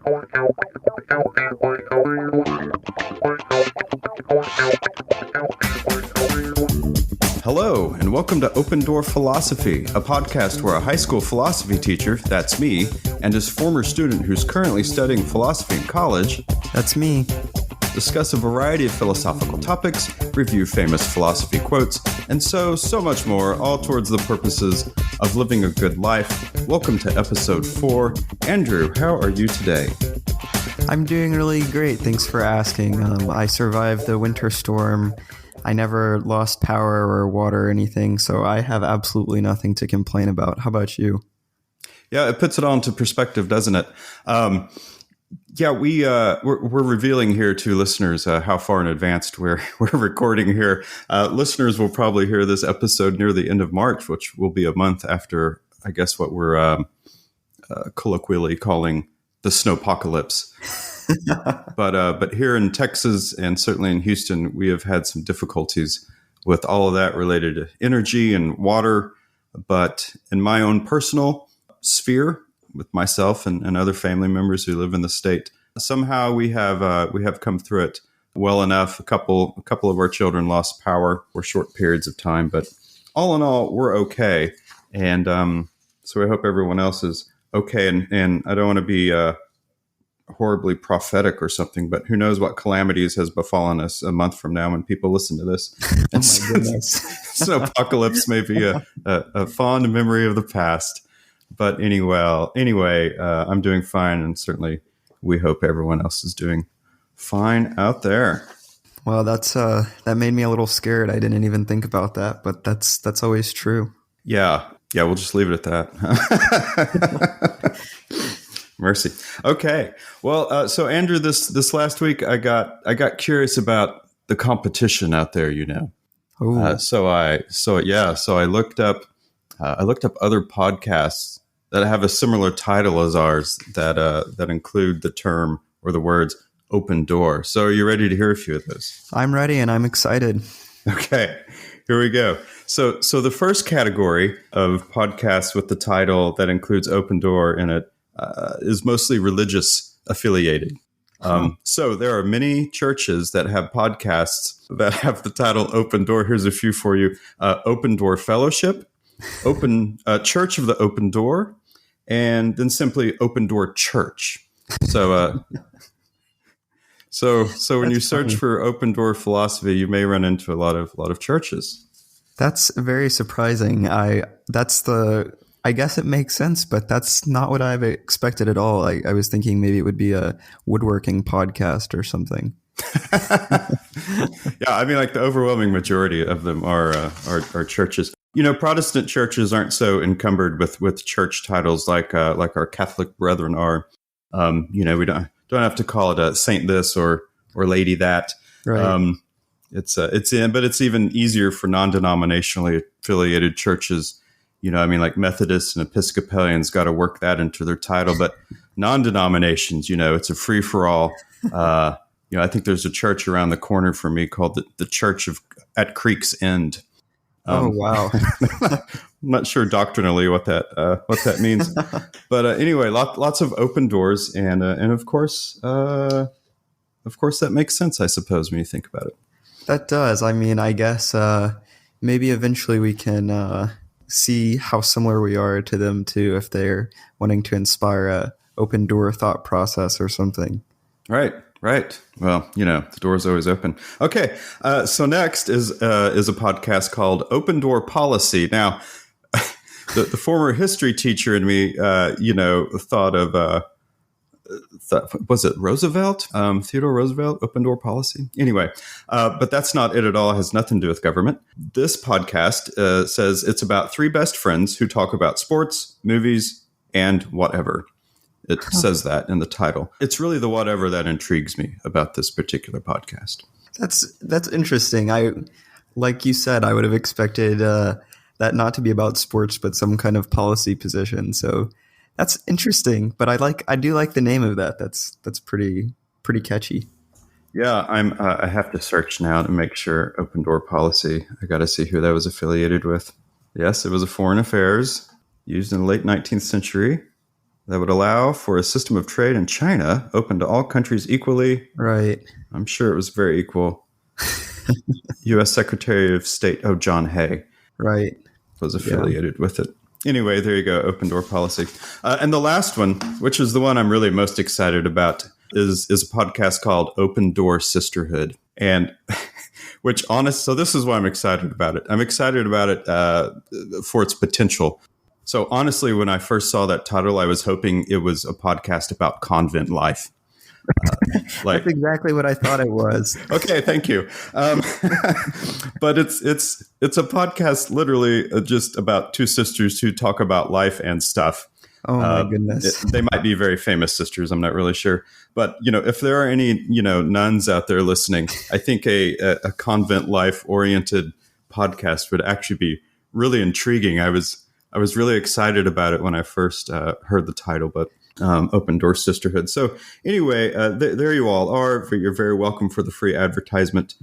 Hello, and welcome to Open Door Philosophy, a podcast where a high school philosophy teacher, that's me, and his former student who's currently studying philosophy in college, that's me, discuss a variety of philosophical topics, review famous philosophy quotes, and so much more, all towards the purposes of living a good life. Welcome to episode 4. Andrew, how are you today? I'm doing really great. Thanks for asking. I survived the winter storm. I never lost power or water or anything, so I have absolutely nothing to complain about. How about you? Yeah, it puts it all into perspective, doesn't it? We're revealing here to listeners how far in advance we're recording here. Listeners will probably hear this episode near the end of March, which will be a month after, I guess, what we're colloquially calling the snowpocalypse. But here in Texas and certainly in Houston, we have had some difficulties with all of that related to energy and water. But in my own personal sphere, with myself and other family members who live in the state, somehow we have come through it well enough. A couple of our children lost power for short periods of time, but all in all, we're okay. And so I hope everyone else is okay. And I don't want to be horribly prophetic or something, but who knows what calamities has befallen us a month from now when people listen to this. Oh my goodness. So apocalypse may be a fond memory of the past. But anyway, I'm doing fine, and certainly we hope everyone else is doing fine out there. Well, that made me a little scared. I didn't even think about that, but that's always true. Yeah, we'll just leave it at that. Mercy. Okay. Well, so Andrew, this last week I got curious about the competition out there. So I looked up other podcasts that have a similar title as ours that include the term or the words open door. So are you ready to hear a few of those? I'm ready and I'm excited. Okay, here we go. So the first category of podcasts with the title that includes open door in it is mostly religious affiliated. So there are many churches that have podcasts that have the title Open Door. Here's a few for you. Open Door Fellowship, Open Church of the Open Door, and then simply Open Door Church. So when you search for Open Door philosophy, you may run into a lot of churches. That's very surprising. I guess it makes sense, but that's not what I've expected at all. I was thinking maybe it would be a woodworking podcast or something. Yeah, I mean, like the overwhelming majority of them are churches. Protestant churches aren't so encumbered with church titles like our Catholic brethren are. We don't have to call it a saint this or lady that. Right. But it's even easier for non-denominationally affiliated churches. Like Methodists and Episcopalians got to work that into their title, but non-denominations, it's a free for all. I think there's a church around the corner from me called the Church at Creek's End. Oh, wow. I'm not sure doctrinally what that means, but anyway, lots of open doors, and of course that makes sense, I suppose, when you think about it. That does. I mean, I guess maybe eventually we can see how similar we are to them too, if they're wanting to inspire a open door thought process or something. Right. Well, the door's always open. Okay. So next is a podcast called Open Door Policy. Now, the former history teacher in me, thought of, was it Roosevelt? Theodore Roosevelt, Open Door Policy? Anyway, but that's not it at all. It has nothing to do with government. This podcast says it's about three best friends who talk about sports, movies, and whatever. It says that in the title. It's really the whatever that intrigues me about this particular podcast. That's interesting. Like you said, I would have expected that not to be about sports, but some kind of policy position. So that's interesting. But I do like the name of that. That's pretty catchy. Yeah, I have to search now to make sure. Open Door Policy. I got to see who that was affiliated with. Yes, it was a foreign affairs used in the late 19th century. that would allow for a system of trade in China open to all countries equally. Right. I'm sure it was very equal. U.S. Secretary of State, John Hay, Right. was affiliated with it. Anyway, there you go, open door policy. And the last one, which is the one I'm really most excited about, is a podcast called Open Door Sisterhood. And so this is why I'm excited about it. I'm excited about it for its potential. So honestly, when I first saw that title, I was hoping it was a podcast about convent life. That's exactly what I thought it was. Okay, thank you. But it's a podcast literally just about two sisters who talk about life and stuff. Oh my goodness. They might be very famous sisters. I'm not really sure. But, if there are any, nuns out there listening, I think a convent life oriented podcast would actually be really intriguing. I was really excited about it when I first heard the title, but Open Door Sisterhood. So anyway, there you all are. You're very welcome for the free advertisement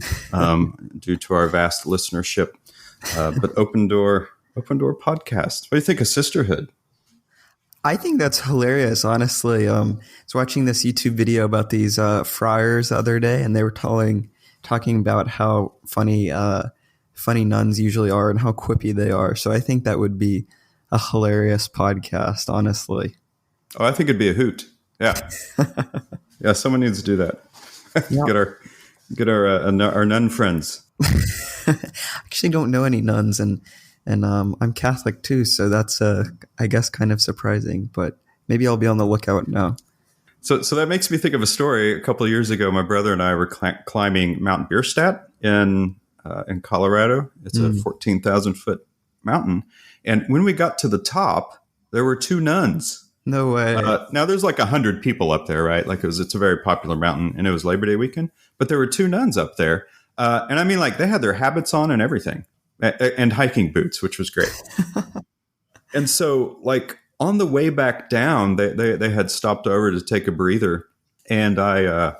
due to our vast listenership. But Open Door Podcast. What do you think of sisterhood? I think that's hilarious, honestly. I was watching this YouTube video about these friars the other day, and they were talking about how funny nuns usually are and how quippy they are. So I think that would be a hilarious podcast, honestly. Oh, I think it'd be a hoot. Yeah. Yeah, someone needs to do that. Yep. Get our nun friends. I actually don't know any nuns, and I'm Catholic too, so that's I guess kind of surprising, but maybe I'll be on the lookout now. So that makes me think of a story. A couple of years ago, my brother and I were climbing Mount Bierstadt in Colorado. It's a 14,000 foot mountain, and when we got to the top, there were two nuns. No way. Now there's like 100 people up there, right? Like it's a very popular mountain, and it was Labor Day weekend. But there were two nuns up there, and I mean, like they had their habits on and everything, and hiking boots, which was great. And so, like on the way back down, they had stopped over to take a breather, and I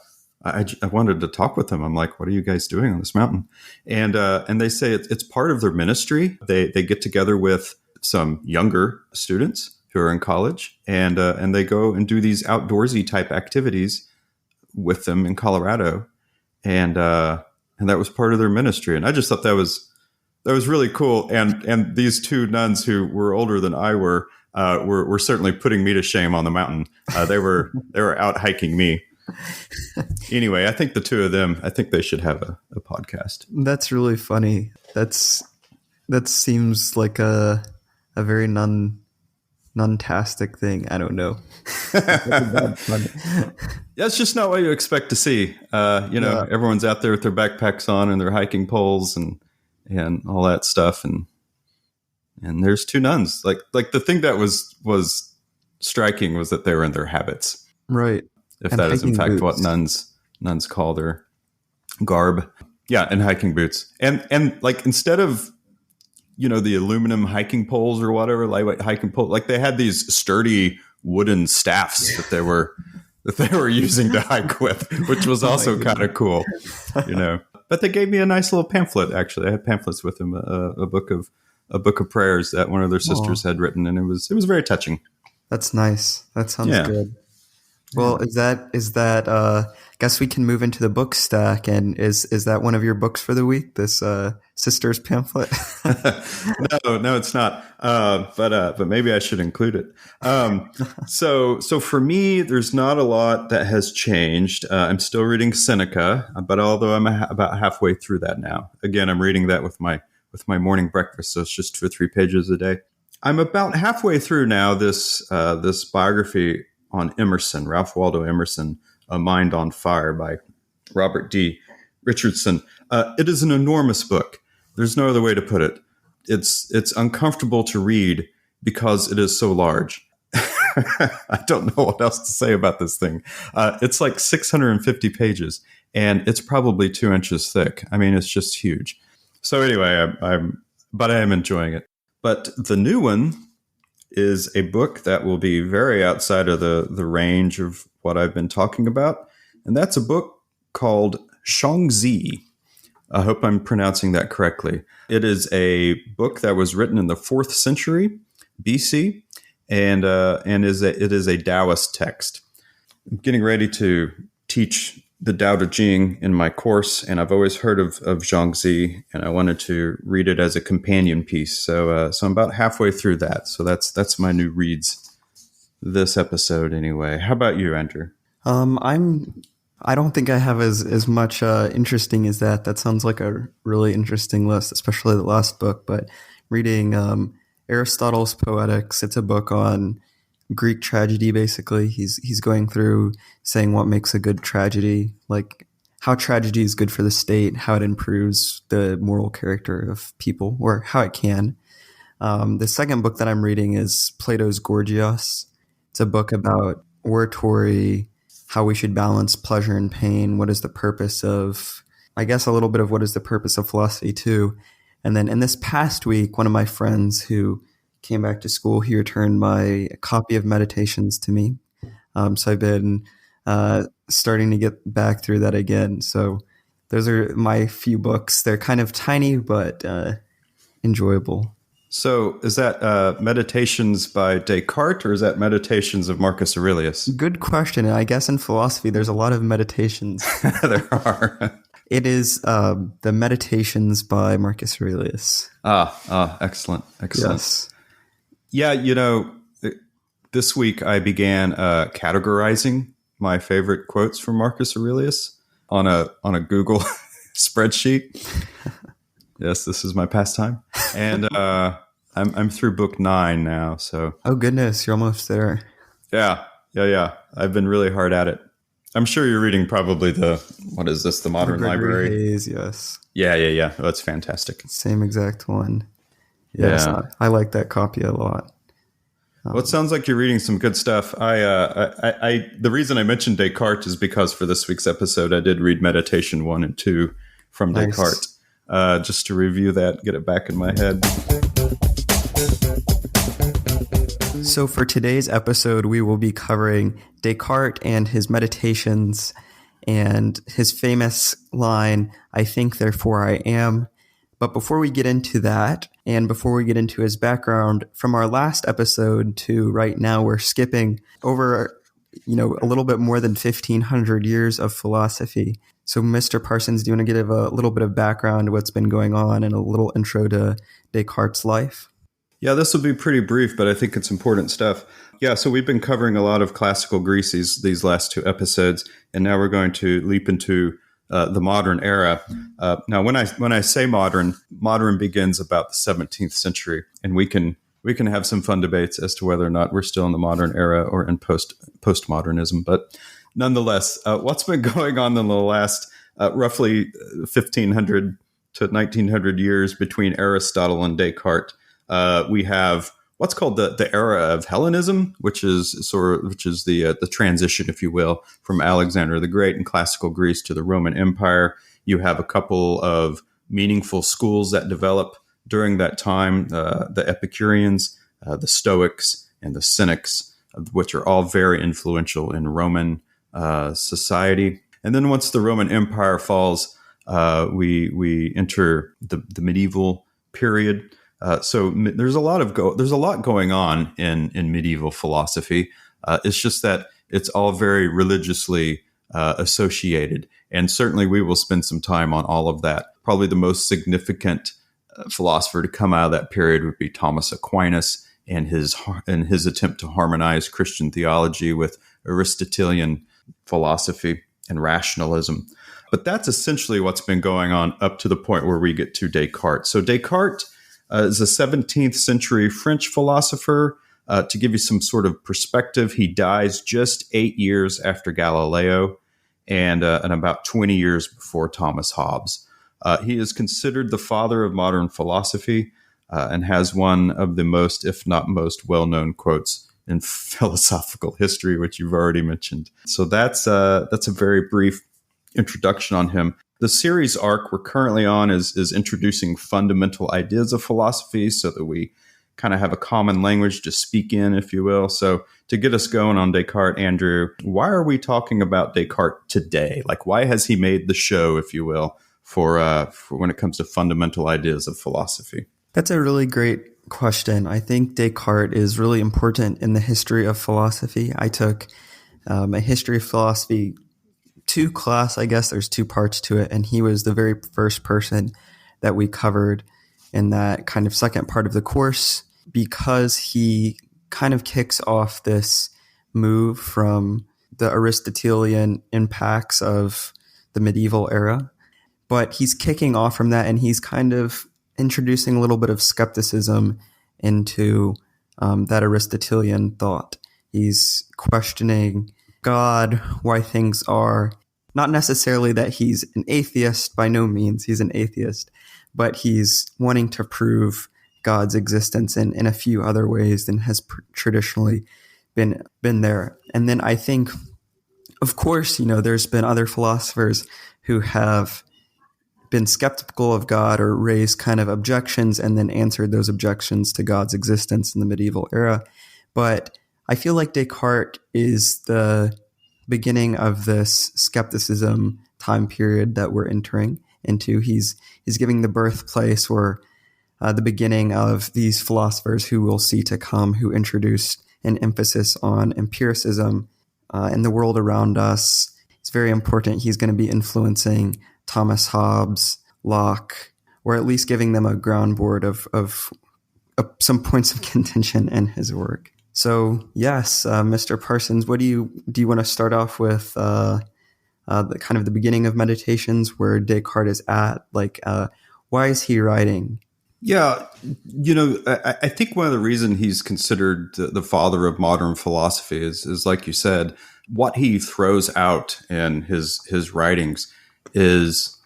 wanted to talk with them. I'm like, "What are you guys doing on this mountain?" And they say it's part of their ministry. They get together with some younger students who are in college, and they go and do these outdoorsy type activities with them in Colorado, and that was part of their ministry. And I just thought that was really cool. And these two nuns who were older than I were certainly putting me to shame on the mountain. They were out hiking me. Anyway, I think the two of them, I think they should have a podcast. That's really funny. That seems like a very non-tastic thing. I don't know. That's just not what you expect to see. Everyone's out there with their backpacks on and their hiking poles and all that stuff. And there's two nuns. Like the thing that was striking was that they were in their habits. Right. If and that is in fact boots. what nuns call their garb. Yeah. And hiking boots. And like, instead of, the aluminum hiking poles or whatever, lightweight hiking pole, like they had these sturdy wooden staffs that they were using to hike with, which was also kind of cool, But they gave me a nice little pamphlet. Actually, I had pamphlets with them, a book of prayers that one of their sisters had written, and it was very touching. That's nice. That sounds good. Well, is that? Guess we can move into the book stack. And is that one of your books for the week? This sisters pamphlet? No, it's not. But maybe I should include it. So for me, there's not a lot that has changed. I'm still reading Seneca, but although I'm about halfway through that now. Again, I'm reading that with my morning breakfast, so it's just 2 or 3 pages a day. I'm about halfway through now this biography on Emerson, Ralph Waldo Emerson, A Mind on Fire by Robert D. Richardson. It is an enormous book. There's no other way to put it. It's uncomfortable to read because it is so large. I don't know what else to say about this thing. It's like 650 pages, and it's probably 2 inches thick. I mean, it's just huge. So anyway, I am enjoying it. But the new one is a book that will be very outside of the range of what I've been talking about. And that's a book called Shangzi. I hope I'm pronouncing that correctly. It is a book that was written in the 4th century BC. and it is a Taoist text. I'm getting ready to teach the Tao Te Ching in my course, and I've always heard of Zhuangzi, and I wanted to read it as a companion piece. So I'm about halfway through that. So that's my new reads this episode anyway. How about you, Andrew? I don't think I have as much interesting as that. That sounds like a really interesting list, especially the last book. But reading Aristotle's Poetics, it's a book on Greek tragedy. Basically, he's going through saying what makes a good tragedy, like how tragedy is good for the state, how it improves the moral character of people, or how it can. The second book that I'm reading is Plato's Gorgias. It's a book about oratory, how we should balance pleasure and pain. What is the purpose of, I guess, a little bit of what is the purpose of philosophy too. And then in this past week, one of my friends who came back to school, he returned my copy of Meditations to me. So I've been starting to get back through that again. So those are my few books. They're kind of tiny, but enjoyable. So is that Meditations by Descartes, or is that Meditations of Marcus Aurelius? Good question. I guess in philosophy, there's a lot of meditations. There are. It is the Meditations by Marcus Aurelius. Excellent. Yes. Yeah, this week I began categorizing my favorite quotes from Marcus Aurelius on a Google spreadsheet. Yes, this is my pastime, and I'm through book 9 now. So, oh goodness, you're almost there. Yeah. I've been really hard at it. I'm sure you're reading probably the Modern Library. Hayes, yes. Yeah. That's fantastic. Same exact one. Yes, yeah. I like that copy a lot. Well, it sounds like you're reading some good stuff. The reason I mentioned Descartes is because for this week's episode, I did read Meditation 1 and 2 from Descartes. Just to review that, get it back in my head. So for today's episode, we will be covering Descartes and his Meditations and his famous line, "I think, therefore I am." But before we get into that, and before we get into his background, from our last episode to right now, we're skipping over, a little bit more than 1,500 years of philosophy. So, Mr. Parsons, do you want to give a little bit of background to what's been going on and a little intro to Descartes' life? Yeah, this will be pretty brief, but I think it's important stuff. Yeah, so we've been covering a lot of classical Greece these last 2 episodes, and now we're going to leap into the modern era. Now, when I say modern begins about the 17th century, and we can have some fun debates as to whether or not we're still in the modern era or in postmodernism. But nonetheless, what's been going on in the last roughly 1,500 to 1,900 years between Aristotle and Descartes? We have what's called the era of Hellenism, which is the transition, if you will, from Alexander the Great in classical Greece to the Roman Empire. You have a couple of meaningful schools that develop during that time: the Epicureans, the Stoics, and the Cynics, which are all very influential in Roman society. And then once the Roman Empire falls, we enter the medieval period. So there's a lot going on in medieval philosophy. It's just that it's all very religiously associated, and certainly we will spend some time on all of that. Probably the most significant philosopher to come out of that period would be Thomas Aquinas and his attempt to harmonize Christian theology with Aristotelian philosophy and rationalism. But that's essentially what's been going on up to the point where we get to Descartes. So Descartes is a 17th century French philosopher. To give you some sort of perspective, he dies just 8 years after Galileo and about 20 years before Thomas Hobbes. He is considered the father of modern philosophy and has one of the most, if not most, well-known quotes in philosophical history, which you've already mentioned. So that's a very brief introduction on him. The series arc we're currently on is introducing fundamental ideas of philosophy so that we kind of have a common language to speak in, if you will. So to get us going on Descartes, Andrew, why are we talking about Descartes today? Like, why has he made the show, if you will, for when it comes to fundamental ideas of philosophy? That's a really great question. I think Descartes is really important in the history of philosophy. I took a history of philosophy 2 class, I guess. There's 2 parts to it, and he was the very first person that we covered in that kind of second part of the course, because he kind of kicks off this move from the Aristotelian impacts of the medieval era. But he's kicking off from that, and he's kind of introducing a little bit of skepticism into that Aristotelian thought. He's questioning God, why things are. Not necessarily that he's an atheist, by no means he's an atheist, but he's wanting to prove God's existence in a few other ways than has traditionally been there. And then I think, of course, there's been other philosophers who have been skeptical of God or raised kind of objections and then answered those objections to God's existence in the medieval era. But I feel like Descartes is the beginning of this skepticism time period that we're entering into. He's giving the birthplace or the beginning of these philosophers who we'll see to come, who introduced an emphasis on empiricism in the world around us. It's very important. He's going to be influencing Thomas Hobbes, Locke, or at least giving them a groundboard of some points of contention in his work. So yes, Mr. Parsons, what do you want to start off with? The kind of the beginning of Meditations, where Descartes is at. Why is he writing? Yeah, I think one of the reasons he's considered the father of modern philosophy is like you said, what he throws out in his writings is,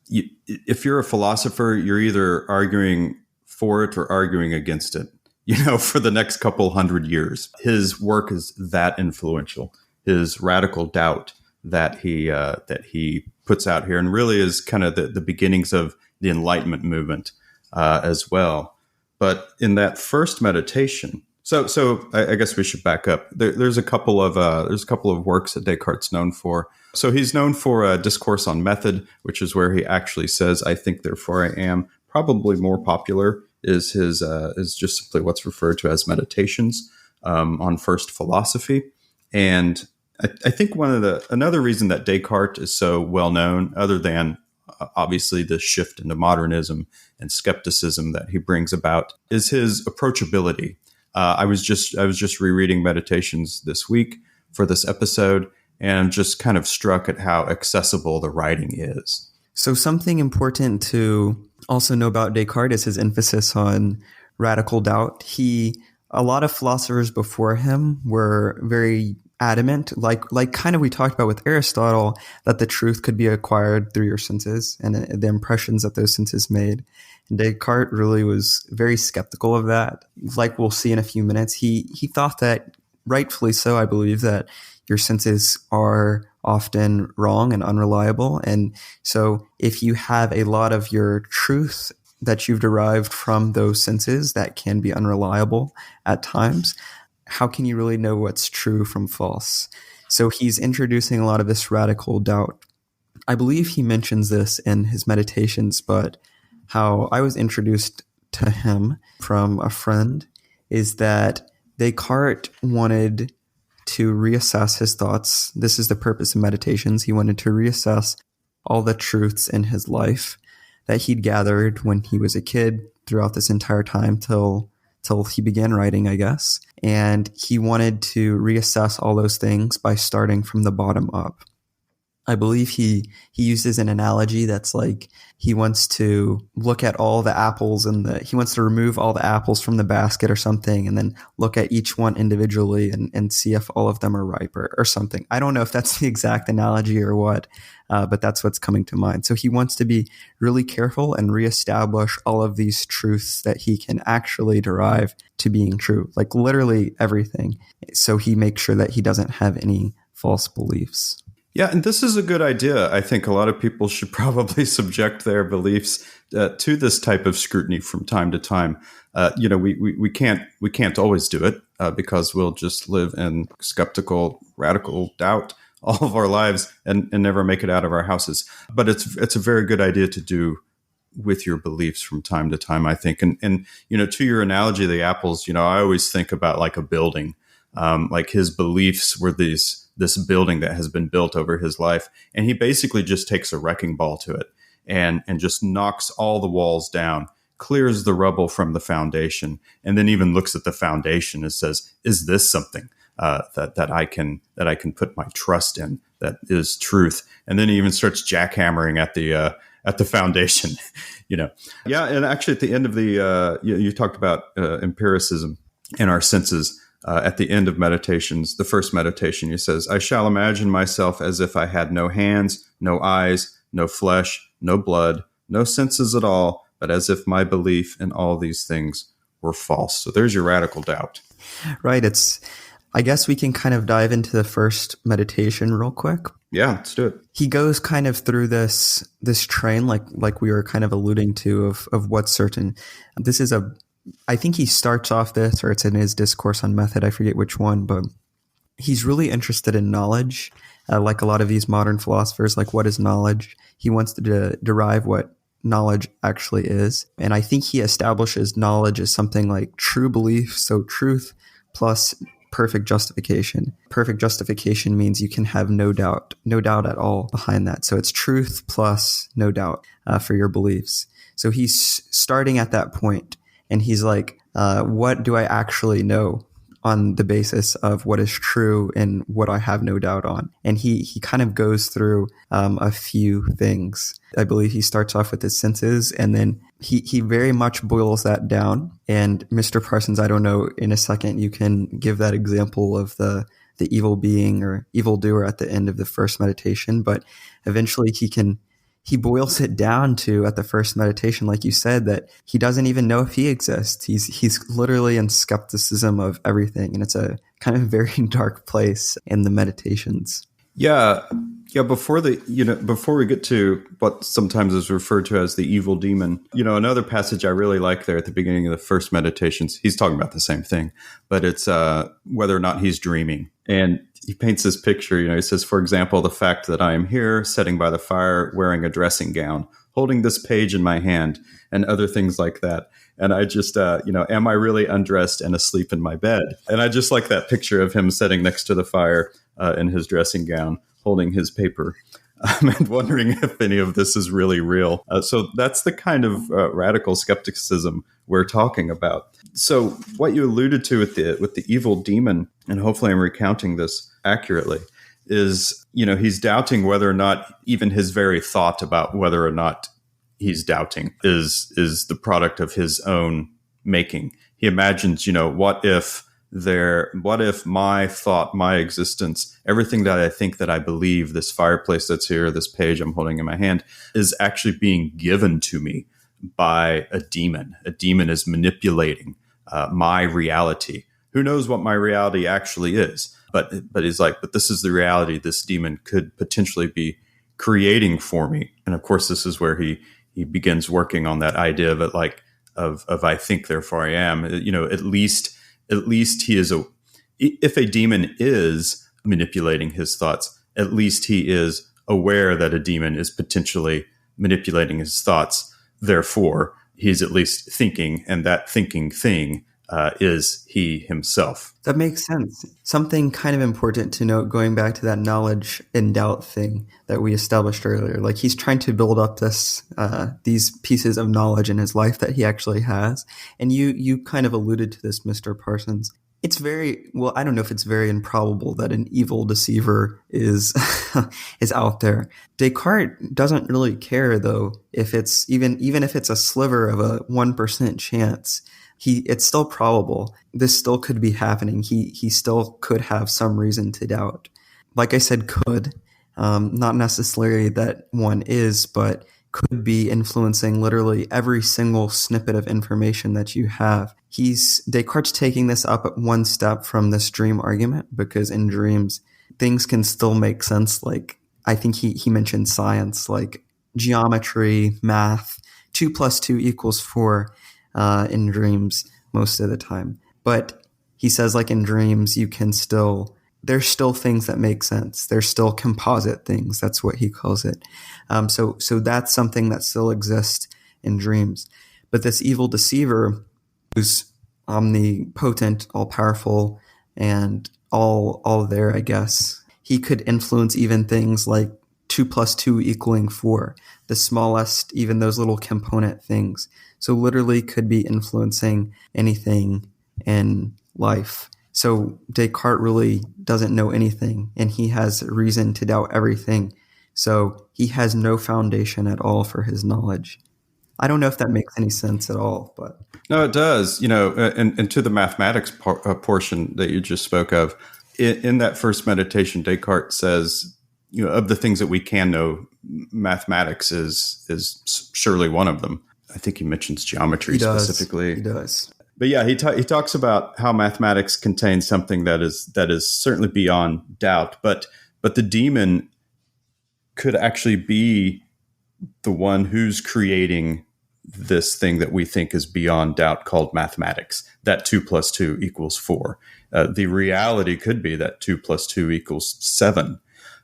if you're a philosopher, you're either arguing for it or arguing against it, for the next couple hundred years. His work is that influential. His radical doubt that he puts out here, and really is kind of the beginnings of the Enlightenment movement as well. But in that first meditation, so I guess we should back up. There's a couple of works that Descartes' known for. So he's known for a Discourse on Method, which is where he actually says, "I think, therefore I am." Probably more popular is his is just simply what's referred to as Meditations on First Philosophy. And I think another reason that Descartes is so well known, other than obviously the shift into modernism and skepticism that he brings about, is his approachability. I was just rereading Meditations this week for this episode, and I'm just kind of struck at how accessible the writing is. So something important to also know about Descartes is his emphasis on radical doubt. A lot of philosophers before him were very adamant, like kind of we talked about with Aristotle, that the truth could be acquired through your senses and the impressions that those senses made. And Descartes really was very skeptical of that. Like we'll see in a few minutes, he thought that, rightfully so, I believe, that your senses are often wrong and unreliable. And so if you have a lot of your truth that you've derived from those senses that can be unreliable at times, how can you really know what's true from false? So he's introducing a lot of this radical doubt. I believe he mentions this in his Meditations, but how I was introduced to him from a friend is that Descartes wanted to reassess his thoughts. This is the purpose of Meditations. He wanted to reassess all the truths in his life that he'd gathered when he was a kid throughout this entire time till he began writing, I guess. And he wanted to reassess all those things by starting from the bottom up. I believe he uses an analogy that's like he wants to look at all the apples he wants to remove all the apples from the basket or something, and then look at each one individually and see if all of them are ripe or something. I don't know if that's the exact analogy or what, but that's what's coming to mind. So he wants to be really careful and reestablish all of these truths that he can actually derive to being true, like literally everything. So he makes sure that he doesn't have any false beliefs. Yeah, and this is a good idea. I think a lot of people should probably subject their beliefs to this type of scrutiny from time to time. We can't always do it because we'll just live in skeptical, radical doubt all of our lives and never make it out of our houses. But it's a very good idea to do with your beliefs from time to time, I think. And to your analogy of the apples, I always think about like a building. Like his beliefs were this building that has been built over his life, and he basically just takes a wrecking ball to it and just knocks all the walls down, clears the rubble from the foundation, and then even looks at the foundation and says, "Is this something that I can put my trust in? That is truth." And then he even starts jackhammering at the foundation, Yeah, and actually, at the end of the you talked about empiricism and our senses. At the end of meditations, the first meditation, he says, "I shall imagine myself as if I had no hands, no eyes, no flesh, no blood, no senses at all, but as if my belief in all these things were false." So there's your radical doubt. Right. I guess we can kind of dive into the first meditation real quick. Yeah, let's do it. He goes kind of through this train, like we were kind of alluding to, of what's certain. I think he starts off this, or it's in his discourse on method, I forget which one, but he's really interested in knowledge. Like a lot of these modern philosophers, like, what is knowledge? He wants to derive what knowledge actually is. And I think he establishes knowledge as something like true belief. So truth plus perfect justification. Perfect justification means you can have no doubt at all behind that. So it's truth plus no doubt for your beliefs. So he's starting at that point, and he's like, what do I actually know on the basis of what is true and what I have no doubt on? And he kind of goes through a few things. I believe he starts off with his senses, and then he very much boils that down. And Mr. Parsons, I don't know, in a second you can give that example of the evil being or evildoer at the end of the first meditation, but eventually he boils it down to, at the first meditation, like you said, that he doesn't even know if he exists. He's literally in skepticism of everything, and it's a kind of very dark place in the meditations. Yeah. Before we get to what sometimes is referred to as the evil demon, another passage I really like there at the beginning of the first meditations, he's talking about the same thing, but it's whether or not he's dreaming. And he paints this picture, he says, for example, the fact that I am here, sitting by the fire, wearing a dressing gown, holding this page in my hand, and other things like that. And I just, am I really undressed and asleep in my bed? And I just like that picture of him sitting next to the fire in his dressing gown, holding his paper, and wondering if any of this is really real. So that's the kind of radical skepticism we're talking about. So what you alluded to with the evil demon, and hopefully I'm recounting this accurately, is, he's doubting whether or not even his very thought about whether or not he's doubting is the product of his own making. He imagines, what if my thought, my existence, everything that I think that I believe, this fireplace that's here, this page I'm holding in my hand, is actually being given to me by a demon. A demon is manipulating my reality. Who knows what my reality actually is? But he's like, but this is the reality this demon could potentially be creating for me. And of course, this is where he begins working on that idea of it, like of I think, therefore I am. At least he is if a demon is manipulating his thoughts, at least he is aware that a demon is potentially manipulating his thoughts. Therefore, he's at least thinking, and that thinking thing is he himself. That makes sense. Something kind of important to note, going back to that knowledge and doubt thing that we established earlier. Like, he's trying to build up these pieces of knowledge in his life that he actually has. And you kind of alluded to this, Mr. Parsons. It's I don't know if it's very improbable that an evil deceiver is out there. Descartes doesn't really care, though, if it's even if it's a sliver of a 1% chance. It's still probable. This still could be happening. He still could have some reason to doubt. Like I said, could. Not necessarily that one is, but could be influencing literally every single snippet of information that you have. Descartes taking this up at one step from this dream argument, because in dreams, things can still make sense. Like, I think he mentioned science, like geometry, math, 2 + 2 = 4. In dreams most of the time. But he says, like, in dreams, there's still things that make sense. There's still composite things. That's what he calls it. So that's something that still exists in dreams. But this evil deceiver, who's omnipotent, all-powerful, and all there, I guess, he could influence even things like 2 plus 2 equaling 4, the smallest, even those little component things. So literally could be influencing anything in life. So Descartes really doesn't know anything, and he has reason to doubt everything. So he has no foundation at all for his knowledge. I don't know if that makes any sense at all, but No, it does. And to the mathematics portion that you just spoke of, in that first meditation, Descartes says, of the things that we can know, mathematics is surely one of them. I think he mentions geometry specifically. He does. But yeah, he talks about how mathematics contains something that is certainly beyond doubt. But the demon could actually be the one who's creating this thing that we think is beyond doubt called mathematics, that 2 plus 2 equals 4. The reality could be that 2 plus 2 equals 7,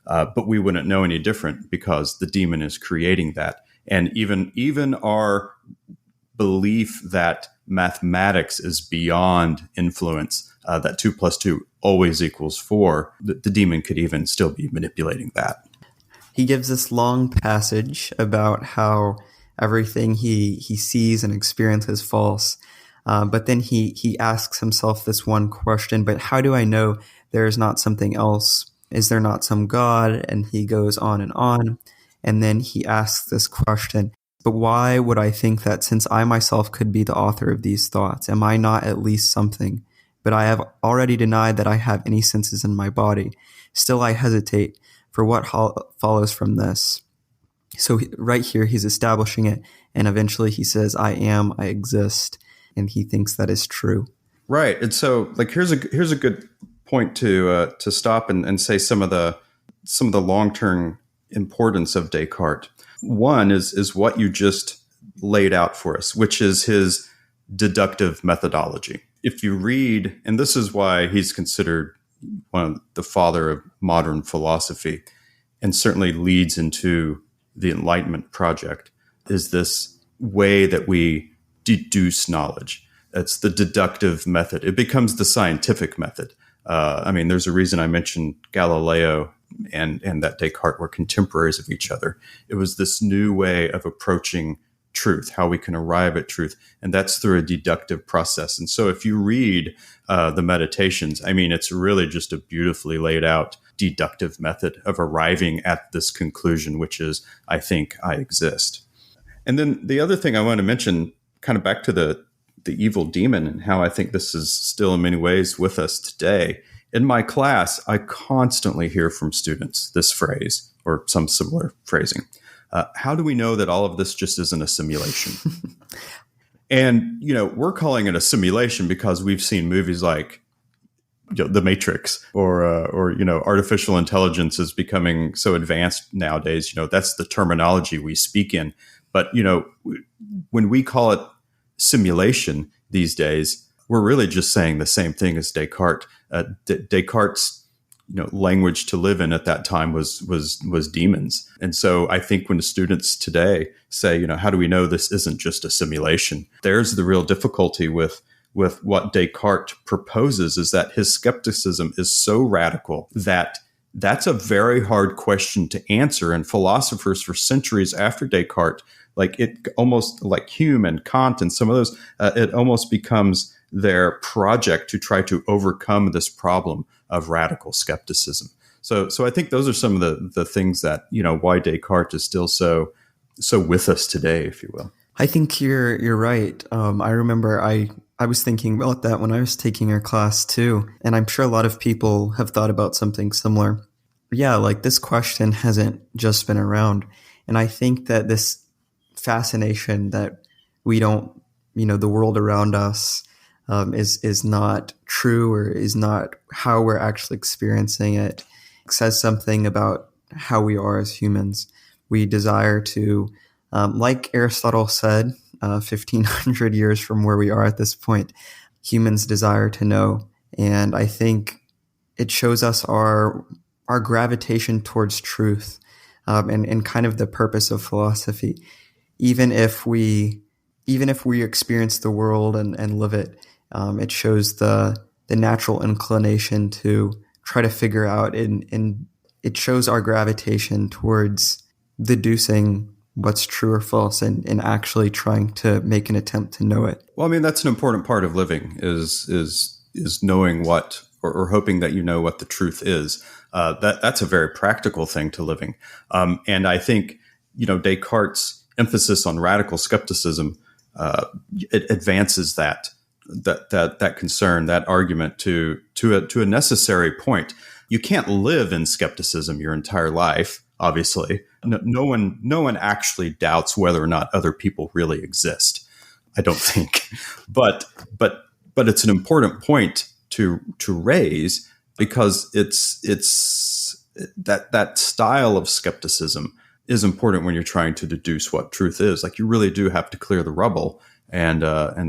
but we wouldn't know any different because the demon is creating that. And even our belief that mathematics is beyond influence, that 2 plus 2 always equals 4, the demon could even still be manipulating that. He gives this long passage about how everything he sees and experiences is false. But then he asks himself this one question, but how do I know there is not something else? Is there not some God? And he goes on. And then he asks this question, but why would I think that since I myself could be the author of these thoughts? Am I not at least something? But I have already denied that I have any senses in my body. Still I hesitate, for what follows from this? So right here, he's establishing it. And eventually he says, I am, I exist. And he thinks that is true. Right. And so here's a good point to stop and say some of the long-term importance of Descartes. One is what you just laid out for us, which is his deductive methodology. If you read, and this is why he's considered one of the father of modern philosophy, and certainly leads into the Enlightenment project, is this way that we deduce knowledge. It's the deductive method. It becomes the scientific method. There's a reason I mentioned Galileo and that Descartes were contemporaries of each other. It was this new way of approaching truth, how we can arrive at truth, and that's through a deductive process. And so if you read the Meditations, it's really just a beautifully laid out deductive method of arriving at this conclusion, which is, I think I exist. And then the other thing I want to mention, kind of back to the evil demon and how I think this is still in many ways with us today. In my class, I constantly hear from students this phrase or some similar phrasing. How do we know that all of this just isn't a simulation? And, we're calling it a simulation because we've seen movies like The Matrix or artificial intelligence is becoming so advanced nowadays. That's the terminology we speak in. But, when we call it simulation these days, we're really just saying the same thing as Descartes. Descartes' language to live in at that time was demons. And so I think when the students today say, how do we know this isn't just a simulation? There's the real difficulty with what Descartes proposes, is that his skepticism is so radical that that's a very hard question to answer. And philosophers for centuries after Descartes, it almost like Hume and Kant and some of those, it almost becomes their project to try to overcome this problem of radical skepticism. So I think those are some of the things that, why Descartes is still so with us today, if you will. I think you're right. I remember I was thinking about that when I was taking your class too. And I'm sure a lot of people have thought about something similar. Yeah, this question hasn't just been around. And I think that this fascination that we don't, the world around us is not true or is not how we're actually experiencing it says something about how we are as humans. We desire to, like Aristotle said, 1,500 years from where we are at this point, humans desire to know. And I think it shows us our gravitation towards truth and kind of the purpose of philosophy. even if we experience the world and live it, it shows the natural inclination to try to figure out, and it shows our gravitation towards deducing what's true or false and actually trying to make an attempt to know it. Well, I mean, that's an important part of living is knowing what, or hoping that you know what the truth is. That's a very practical thing to living. And I think, Descartes' emphasis on radical skepticism, it advances that concern, that argument to a necessary point. You can't live in skepticism your entire life. Obviously, no one actually doubts whether or not other people really exist. I don't think, but it's an important point to raise, because it's that style of skepticism is important when you're trying to deduce what truth is. Like, you really do have to clear the rubble, and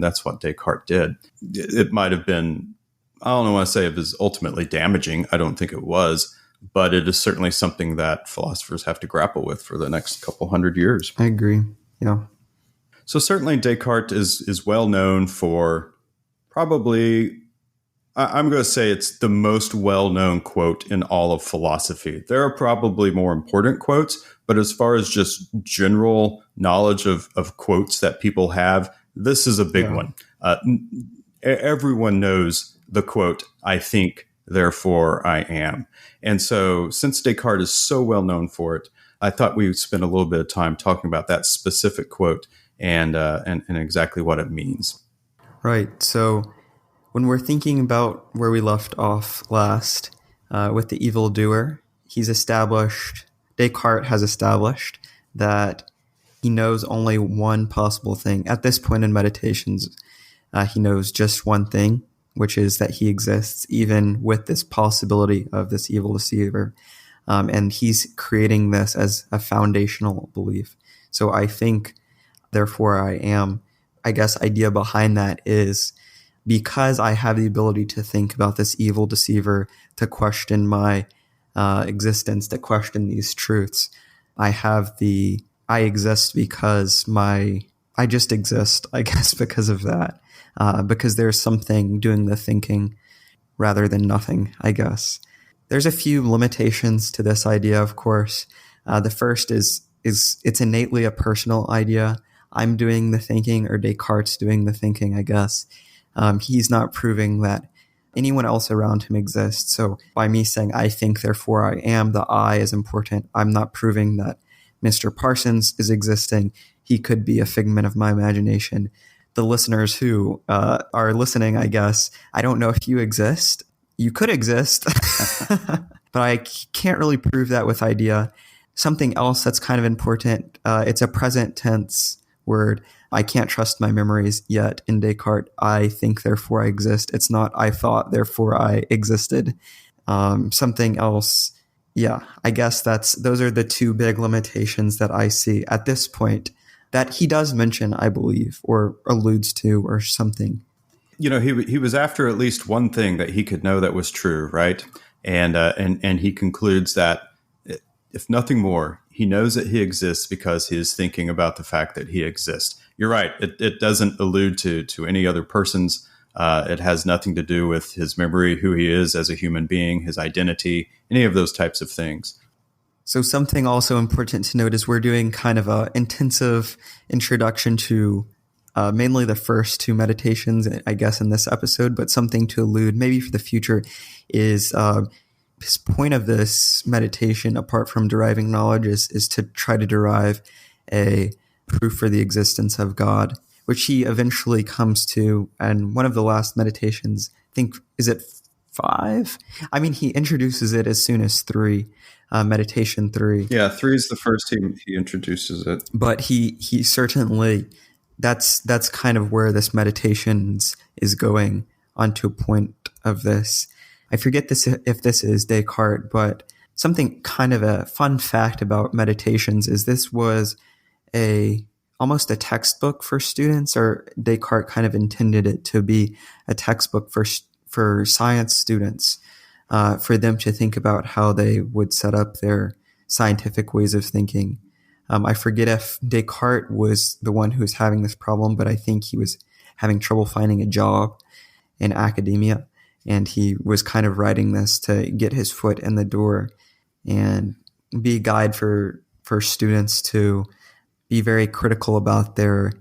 that's what Descartes did. It might have been, I don't want to say it was ultimately damaging. I don't think it was. But it is certainly something that philosophers have to grapple with for the next couple hundred years. I agree. Yeah. So certainly Descartes is well known for, probably, I'm going to say it's the most well-known quote in all of philosophy. There are probably more important quotes, but as far as just general knowledge of quotes that people have, this is a big one. Everyone knows the quote, "I think, therefore I am." And so, since Descartes is so well known for it, I thought we would spend a little bit of time talking about that specific quote and exactly what it means. Right. So, when we're thinking about where we left off last with the evildoer, Descartes has established that he knows only one possible thing. At this point in meditations, he knows just one thing, which is that he exists, even with this possibility of this evil deceiver. And he's creating this as a foundational belief. So I think, therefore I am. I guess idea behind that is, because I have the ability to think about this evil deceiver, to question my existence, to question these truths, I exist because I just exist, I guess, because of that. Because there's something doing the thinking rather than nothing, I guess. There's a few limitations to this idea, of course. The first is it's innately a personal idea. I'm doing the thinking, or Descartes doing the thinking, I guess. He's not proving that anyone else around him exists. So by me saying I think, therefore I am, the I is important. I'm not proving that Mr. Parsons is existing. He could be a figment of my imagination. The listeners who are listening, I guess, I don't know if you exist. You could exist, but I can't really prove that with idea. Something else that's kind of important, it's a present tense word. I can't trust my memories yet. In Descartes, I think, therefore I exist. It's not I thought, therefore I existed. Something else, yeah, I guess those are the two big limitations that I see at this point, that he does mention, I believe, or alludes to, or something. He was after at least one thing that he could know that was true, right? And he concludes that, if nothing more, he knows that he exists because he is thinking about the fact that he exists. You're right. It doesn't allude to any other persons. It has nothing to do with his memory, who he is as a human being, his identity, any of those types of things. So something also important to note is we're doing kind of an intensive introduction to mainly the first two meditations, I guess, in this episode, but something to allude maybe for the future is his point of this meditation, apart from deriving knowledge, is to try to derive a proof for the existence of God, which he eventually comes to. And one of the last meditations, I think, is it 5? I mean, he introduces it as soon as 3. Meditation 3. Yeah, 3 is the first he introduces it. But he certainly, that's kind of where this meditations is going onto a point of this. I forget if this is Descartes, but something kind of a fun fact about meditations is this was almost a textbook for students, or Descartes kind of intended it to be a textbook for science students. For them to think about how they would set up their scientific ways of thinking. I forget if Descartes was the one who was having this problem, but I think he was having trouble finding a job in academia. And he was kind of writing this to get his foot in the door and be a guide for students to be very critical about their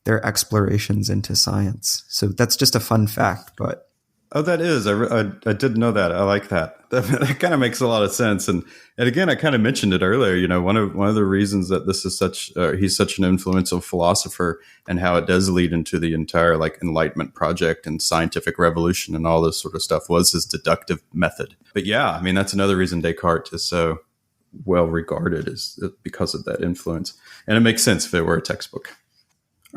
explorations into science. So that's just a fun fact, but Oh, that is. I didn't know that. I like that. That kind of makes a lot of sense. And again, I kind of mentioned it earlier. You know, one of the reasons that this is he's such an influential philosopher, and how it does lead into the entire like Enlightenment project and scientific revolution and all this sort of stuff, was his deductive method. But yeah, I mean, that's another reason Descartes is so well regarded, is because of that influence. And it makes sense if it were a textbook.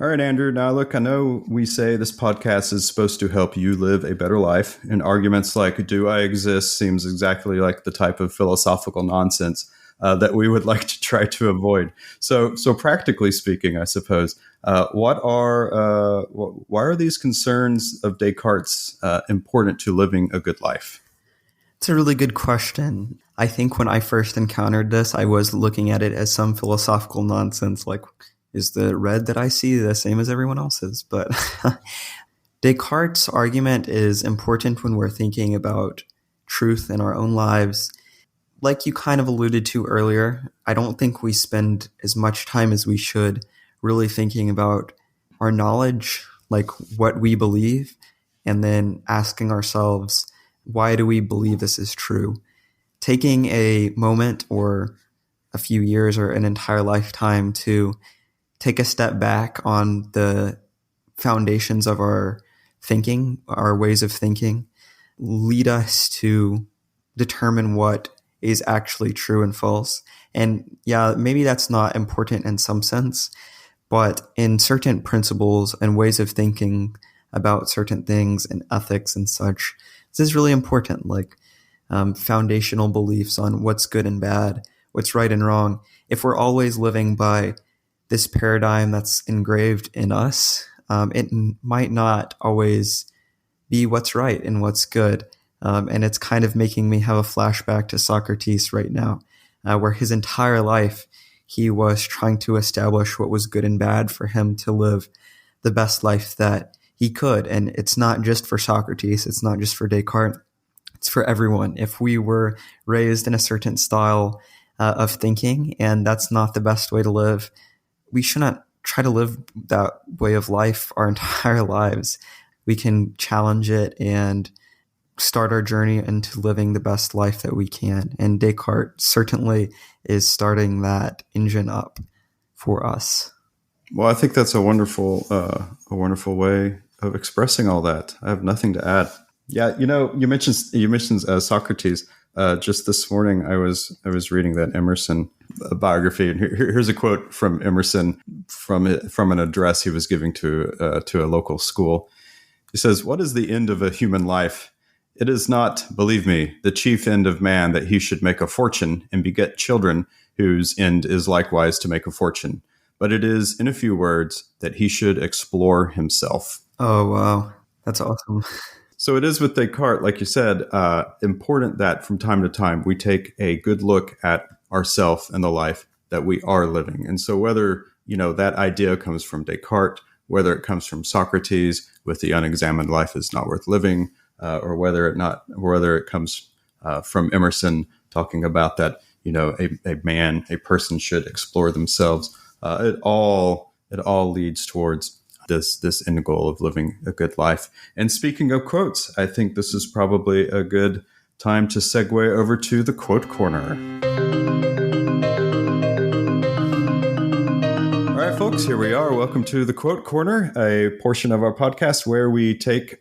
All right, Andrew. Now, look, I know we say this podcast is supposed to help you live a better life, and arguments like "do I exist" seems exactly like the type of philosophical nonsense that we would like to try to avoid. So practically speaking, I suppose, why are these concerns of Descartes important to living a good life? it's a really good question. I think when I first encountered this, I was looking at it as some philosophical nonsense, like, is the red that I see the same as everyone else's? But Descartes' argument is important when we're thinking about truth in our own lives. Like you kind of alluded to earlier, I don't think we spend as much time as we should really thinking about our knowledge, like what we believe, and then asking ourselves, why do we believe this is true? Taking a moment or a few years or an entire lifetime to take a step back on the foundations of our thinking, our ways of thinking, lead us to determine what is actually true and false. And yeah, maybe that's not important in some sense, but in certain principles and ways of thinking about certain things and ethics and such, this is really important, like foundational beliefs on what's good and bad, what's right and wrong. If we're always living by this paradigm that's engraved in us, it might not always be what's right and what's good. And it's kind of making me have a flashback to Socrates right now, where his entire life he was trying to establish what was good and bad for him to live the best life that he could. And it's not just for Socrates, it's not just for Descartes, it's for everyone. If we were raised in a certain style of thinking, and that's not the best way to live, we shouldn't try to live that way of life our entire lives. We can challenge it and start our journey into living the best life that we can. And Descartes certainly is starting that engine up for us. Well, I think that's a wonderful way of expressing all that. I have nothing to add. Yeah, you know, you mentioned Socrates. Just this morning, I was reading that Emerson biography, and here's a quote from Emerson from an address he was giving to a local school. He says, "What is the end of a human life? It is not, believe me, the chief end of man that he should make a fortune and beget children whose end is likewise to make a fortune. But it is, in a few words, that he should explore himself." Oh, wow. That's awesome. So it is with Descartes, like you said, important that from time to time we take a good look at ourselves and the life that we are living. And so whether, you know, that idea comes from Descartes, whether it comes from Socrates with the unexamined life is not worth living, or whether it comes from Emerson talking about that, you know, a person should explore themselves. It all leads towards this end goal of living a good life. And speaking of quotes, I think this is probably a good time to segue over to the quote corner. All right, folks, here we are. Welcome to the quote corner, a portion of our podcast where we take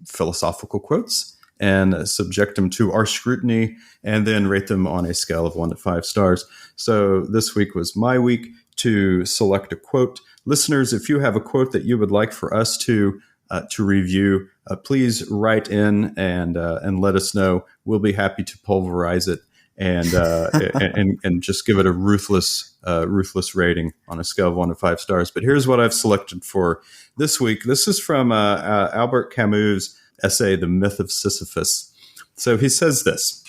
philosophical quotes and subject them to our scrutiny and then rate them on a scale of 1 to 5 stars. So this week was my week to select a quote. Listeners, if you have a quote that you would like for us to review, please write in and let us know. We'll be happy to pulverize it and just give it a ruthless rating on a scale of 1 to 5 stars. But here's what I've selected for this week. This is from Albert Camus' essay, "The Myth of Sisyphus." So he says this: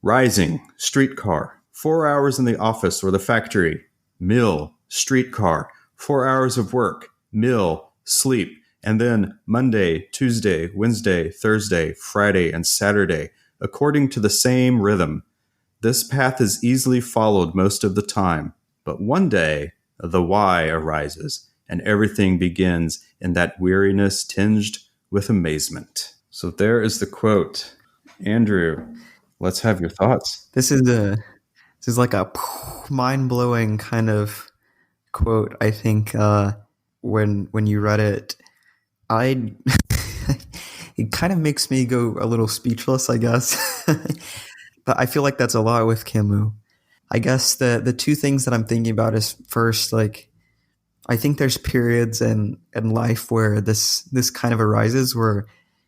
"Rising, streetcar, 4 hours in the office or the factory, meal, streetcar, 4 hours of work, meal, sleep, and then Monday, Tuesday, Wednesday, Thursday, Friday, and Saturday, according to the same rhythm. This path is easily followed most of the time, but one day the why arises, and everything begins in that weariness tinged with amazement. So there is the quote. Andrew, let's have your thoughts. This is like a mind blowing kind of quote. I think when you read it, I it kind of makes me go a little speechless, I guess. But I feel like that's a lot with Camus. I guess the two things that I'm thinking about is first, like, I think there's periods in life where this kind of arises where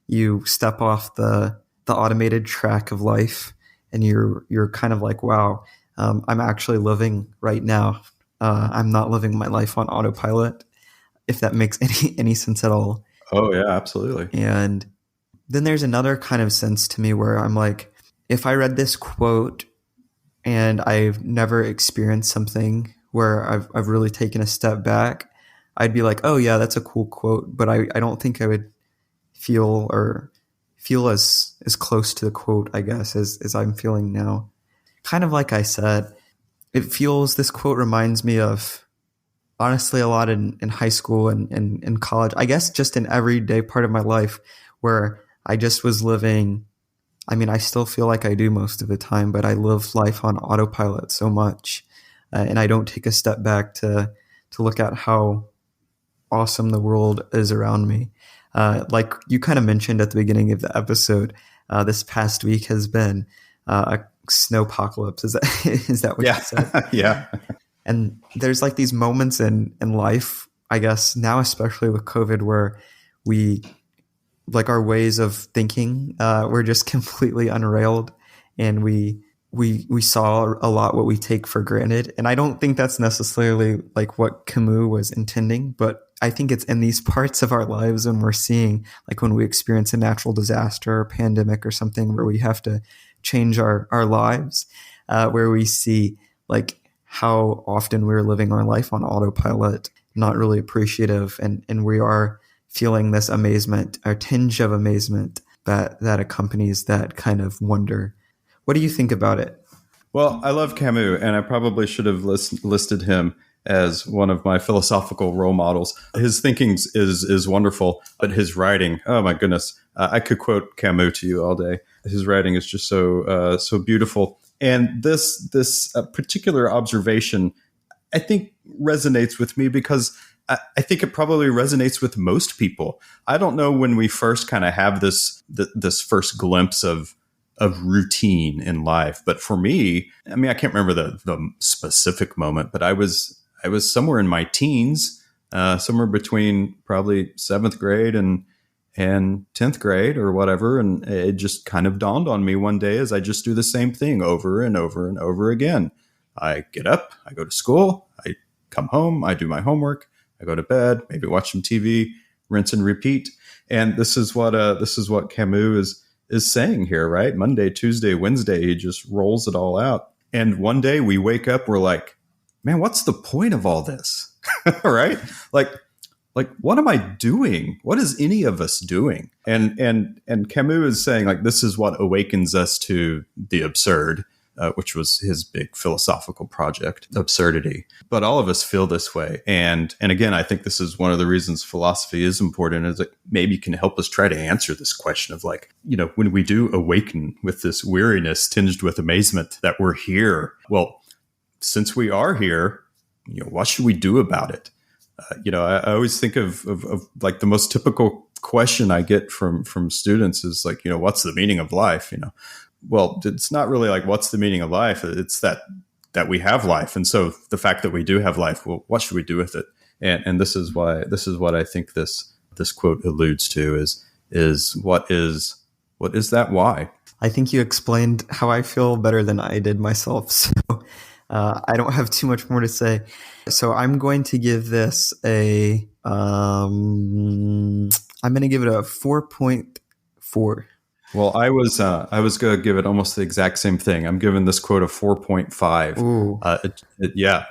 you step off the automated track of life and you're kind of like, wow, I'm actually living right now. I'm not living my life on autopilot, if that makes any sense at all. Oh, yeah, absolutely. And then there's another kind of sense to me where I'm like, if I read this quote and I've never experienced something where I've really taken a step back, I'd be like, oh yeah, that's a cool quote. But I don't think I would feel as close to the quote, I guess, as I'm feeling now. Kind of like I said, this quote reminds me of honestly a lot in high school and in college. I guess just in everyday part of my life where I just was living. I mean, I still feel like I do most of the time, but I live life on autopilot so much, and I don't take a step back to look at how awesome the world is around me. Like you kind of mentioned at the beginning of the episode, this past week has been a snowpocalypse. Is that what you said? Yeah. And there's like these moments in life, I guess now, especially with COVID, where we like our ways of thinking were just completely unrailed, and we saw a lot what we take for granted. And I don't think that's necessarily like what Camus was intending, but I think it's in these parts of our lives when we're seeing, like when we experience a natural disaster or pandemic or something where we have to change our lives, where we see like how often we're living our life on autopilot, not really appreciative, and we are feeling this amazement or tinge of amazement that accompanies that kind of wonder. What do you think about it? Well, I love Camus, and I probably should have listed him as one of my philosophical role models. His thinking is wonderful, but his writing, oh my goodness, I could quote Camus to you all day. His writing is just so beautiful. And this particular observation, I think, resonates with me because I think it probably resonates with most people. I don't know when we first kind of have this first glimpse of routine in life, but for me, I mean, I can't remember the specific moment, but I was somewhere in my teens, somewhere between probably 7th grade and 10th grade or whatever, and it just kind of dawned on me one day as I just do the same thing over and over and over again. I get up, I go to school, I come home, I do my homework, I go to bed, maybe watch some TV, rinse and repeat. And this is what Camus is saying here, right? Monday, Tuesday, Wednesday, he just rolls it all out. And one day we wake up, we're like, man, what's the point of all this? Right? Like, what am I doing? What is any of us doing? And Camus is saying, like, this is what awakens us to the absurd, which was his big philosophical project, absurdity. But all of us feel this way. And again, I think this is one of the reasons philosophy is important, is it maybe can help us try to answer this question of, like, you know, when we do awaken with this weariness tinged with amazement that we're here, well, since we are here, you know, what should we do about it? I always think of like the most typical question I get from students is like, you know, what's the meaning of life? You know, well, it's not really like what's the meaning of life. It's that we have life, and so the fact that we do have life, well, what should we do with it? And this is what I think this quote alludes to is what is that why? I think you explained how I feel better than I did myself. So I don't have too much more to say. So I'm going to give this I'm going to give it a 4.4. Well, I was going to give it almost the exact same thing. I'm giving this quote a 4.5. Ooh.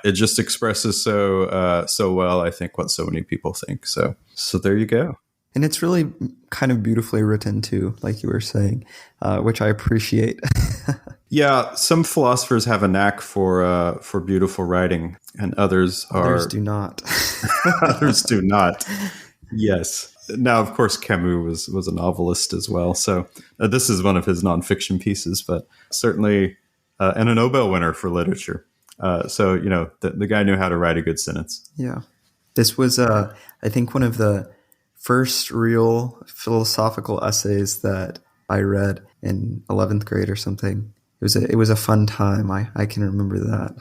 It just expresses so well, I think, what so many people think. So there you go. And it's really kind of beautifully written too, like you were saying, which I appreciate. Yeah, some philosophers have a knack for beautiful writing, and others do not. others do not. Yes. Now, of course, Camus was a novelist as well. So this is one of his nonfiction pieces, but certainly, and a Nobel winner for literature. So, the guy knew how to write a good sentence. Yeah. This was, I think, one of the first real philosophical essays that I read in 11th grade or something. It was a fun time. I can remember that.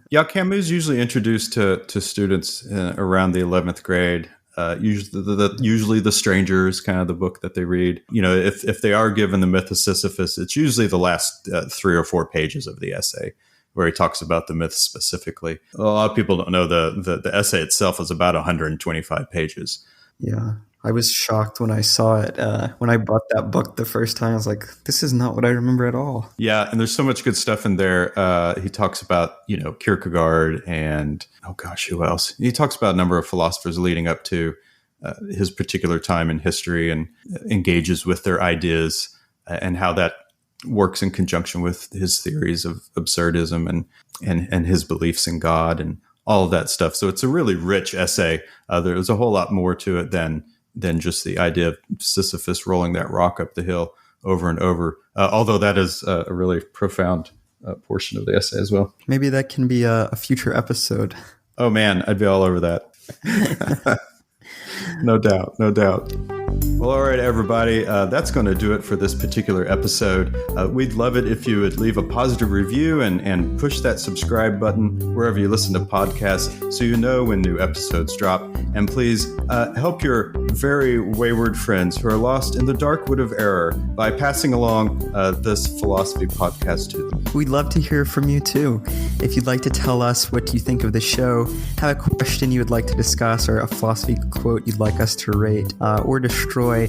Yeah, Camus is usually introduced to students around the 11th grade. Usually the Stranger is kind of the book that they read. If they are given the myth of Sisyphus, it's usually the last 3 or 4 pages of the essay where he talks about the myth specifically. A lot of people don't know the essay itself is about 125 pages. Yeah. I was shocked when I saw it. When I bought that book the first time, I was like, this is not what I remember at all. Yeah, and there's so much good stuff in there. He talks about, Kierkegaard and, oh gosh, who else? He talks about a number of philosophers leading up to his particular time in history and engages with their ideas and how that works in conjunction with his theories of absurdism and his beliefs in God and all of that stuff. So it's a really rich essay. There's a whole lot more to it than just the idea of Sisyphus rolling that rock up the hill over and over. Although that is a really profound portion of the essay as well. Maybe that can be a future episode. Oh man, I'd be all over that. No doubt. Well, all right, everybody. That's going to do it for this particular episode. We'd love it if you would leave a positive review and push that subscribe button wherever you listen to podcasts so you know when new episodes drop. And please help your very wayward friends who are lost in the dark wood of error by passing along this philosophy podcast to them. We'd love to hear from you, too. If you'd like to tell us what you think of the show, have a question you would like to discuss, or a philosophy quote you'd like us to rate or destroy,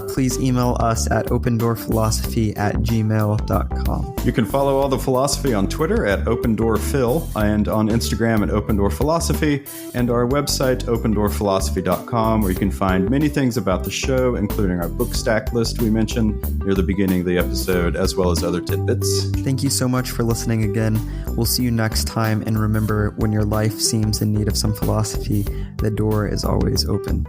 please email us at opendoorphilosophy@gmail.com. You can follow all the philosophy on Twitter at opendoorphil and on Instagram at opendoorphilosophy and our website opendoorphilosophy.com, where you can find many things about the show, including our book stack list we mentioned near the beginning of the episode, as well as other tidbits. Thank you so much for listening again. We'll see you next time, and remember, when your life seems in need of some philosophy, the door is always open.